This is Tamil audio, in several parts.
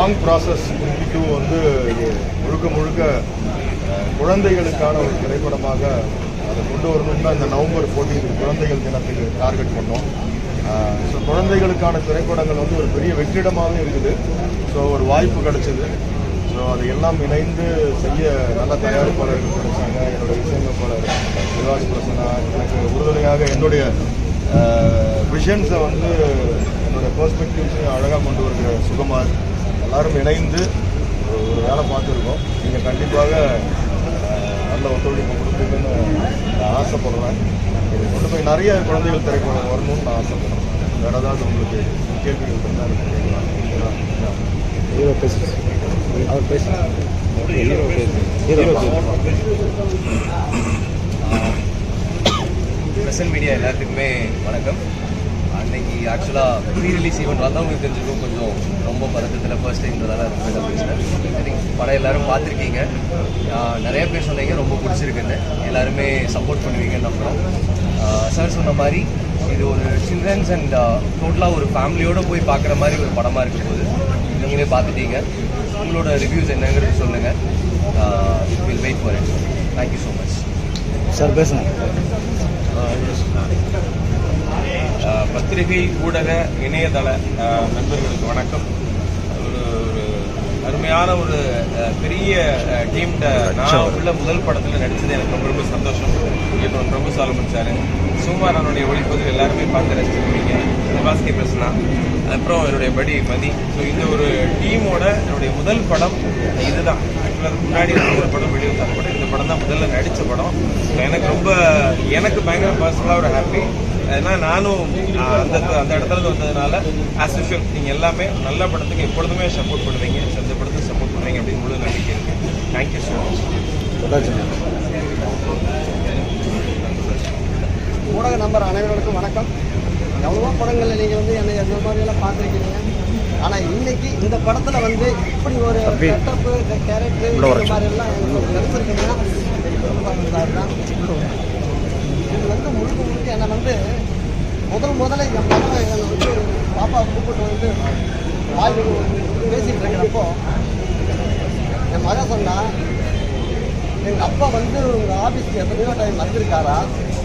லாங் ப்ராசஸ் டூ வந்து முழுக்க முழுக்க குழந்தைகளுக்கான ஒரு திரைப்படமாக அதை கொண்டு வரணும்னா இந்த நவம்பர் 14 குழந்தைகள் தினத்துக்கு டார்கெட் பண்ணோம். ஸோ குழந்தைகளுக்கான திரைப்படங்கள் வந்து ஒரு பெரிய வெற்றிடமாகவே இருக்குது. ஸோ ஒரு வாய்ப்பு கிடைச்சது. ஸோ அதை எல்லாம் இணைந்து செய்ய நல்ல தயாரிப்பாளர்கள் கிடைச்சாங்க. என்னுடைய இசையமைப்பாளர் விகாஸ் பிரசன்னா, எனக்கு உறுதுணையாக என்னுடைய விஷன்ஸை வந்து என்னுடைய பெர்ஸ்பெக்டிவ்ஸையும் அழகாக கொண்டு வருகிற சுகுமார், எல்லாரும் இணைந்து ஒரு வேலை பார்த்துருக்கோம். நீங்கள் கண்டிப்பாக நல்ல ஒத்துழைப்பு கொடுப்பீங்கன்னு நான் ஆசைப்படுறேன். இது கொண்டு போய் நிறைய குழந்தைகள் திரைப்படம் வரணும்னு நான் ஆசைப்படுறேன். வேறு ஏதாவது உங்களுக்கு கேள்விகள் இருந்தால் அவர் பேசுகிறார். பிரசன்ட் மீடியா எல்லாத்துக்குமே வணக்கம். அன்னைக்கு ஆக்சுவலாக ப்ரீ ரிலீஸ் ஈவெண்ட் வந்தவங்களுக்கு தெரிஞ்சுக்கும் கொஞ்சம் ரொம்ப பதட்டத்தில் ஃபர்ஸ்ட் டைம்ன்றதால ரொம்ப இதாக பேசினேன். ஐ திங்க் படம் எல்லோரும் பார்த்துருக்கீங்க. நிறைய பேர் சொன்னீங்க ரொம்ப பிடிச்சிருக்குன்னு, எல்லாருமே சப்போர்ட் பண்ணுவீங்கன்னு நம்புகிறோம். சார் சொன்ன மாதிரி இது ஒரு சில்ட்ரன்ஸ் அண்ட் டோட்டலாக ஒரு ஃபேமிலியோடு போய் பார்க்குற மாதிரி ஒரு படமாக இருக்கும் போது நீங்களே பார்த்துட்டீங்க. உங்களோட ரிவ்யூஸ் என்னங்கிறது சொல்லுங்கள். Will wait for it. Thank you so much. Sir பேசுங்க. பத்திரிகை ஊடக இணையதள நண்பர்களுக்கு வணக்கம். ஒரு அருமையான ஒரு பெரிய டீம்கிட்ட நான் உள்ள முதல் படத்தில் நடித்தது எனக்கு ரொம்ப ரொம்ப சந்தோஷம். இயக்குனர் பிரபு சாலமன் சார், சுகுமாரனுடைய ஒளிப்பதிவு எல்லாருமே பார்த்து ரசிச்சிருப்பீங்க. வாஸ்கே பிரசன்னா, அப்புறம் என்னுடைய படி மதி. ஸோ இந்த ஒரு டீமோட என்னுடைய முதல் படம் இதுதான். ஆக்சுவலாக அதுக்கு முன்னாடி ஒரு படம் வெளியிட்ட படம், இந்த படம் தான் முதல்ல நடித்த படம். எனக்கு பயங்கர பர்சனலாக ஒரு ஹாப்பி. ஏன்னா நானும் அந்த இடத்துல வந்ததுனால ஆஸ் யூஷுவல் நீங்கள் எல்லாமே நல்ல படத்துக்கு எப்பொழுதுமே சப்போர்ட் பண்ணுவீங்க. இந்த படத்துக்கு சப்போர்ட் பண்ணுவீங்க அப்படின்னு முழு நம்பிக்கை இருக்குது. Thank you so much. ஊடக நம்பர் அனைவருக்கும் வணக்கம். எவ்வளவோ படங்களில் நீங்கள் வந்து என்னை எந்த மாதிரியெல்லாம் பார்த்துருக்கீங்க. ஆனால் இன்னைக்கு இந்த படத்தில் வந்து இப்படி ஒரு செட்டப்பு, கேரக்டர், இந்த மாதிரியெல்லாம் எனக்கு ஒரு கிடைச்சிருக்குன்னா சார் தான். இது வந்து முழுக்க முழுக்க என்னை வந்து முதல்ல என் படம் என்னை வந்து பாப்பா கூப்பிட்டு வந்து வாய் பேசிகிட்டு இருக்கிறப்போ என் மகன் சொன்னால், எங்கள் அப்பா வந்து உங்கள் ஆஃபீஸ்க்கு எத்தனையோ டைம் வந்திருக்காரா,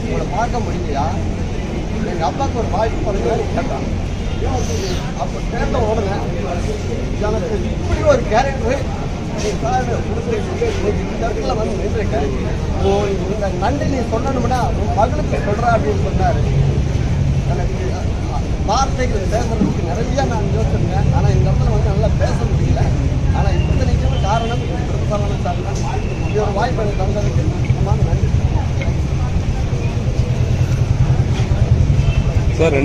உங்களை பார்க்க முடியலையா, எங்கள் அப்பாவுக்கு ஒரு வாய்ப்பு பண்ணுறது கேட்டான். அப்போ கேட்ட உடனே எனக்கு இப்படி ஒரு கேரக்டர் இந்த இடத்துல வந்து நின்றுருக்கேன். இந்த நன்றி நீ சொல்லணும்னா உன் மகளுக்கு சொல்கிறா அப்படின்னு சொன்னார். எனக்கு வார்த்தைகள் பேசுறதுக்கு நிறைய நான் யோசிச்சிருந்தேன். ஆனால் இந்த இடத்துல வந்து நல்லா பேச முடியல. ஆனால் இத்தனைக்கும் காரணம் பிரபுசாலமன் சார் தான். இது ஒரு வாய்ப்பு எனக்கு தந்ததுக்கு நன்றி சார்.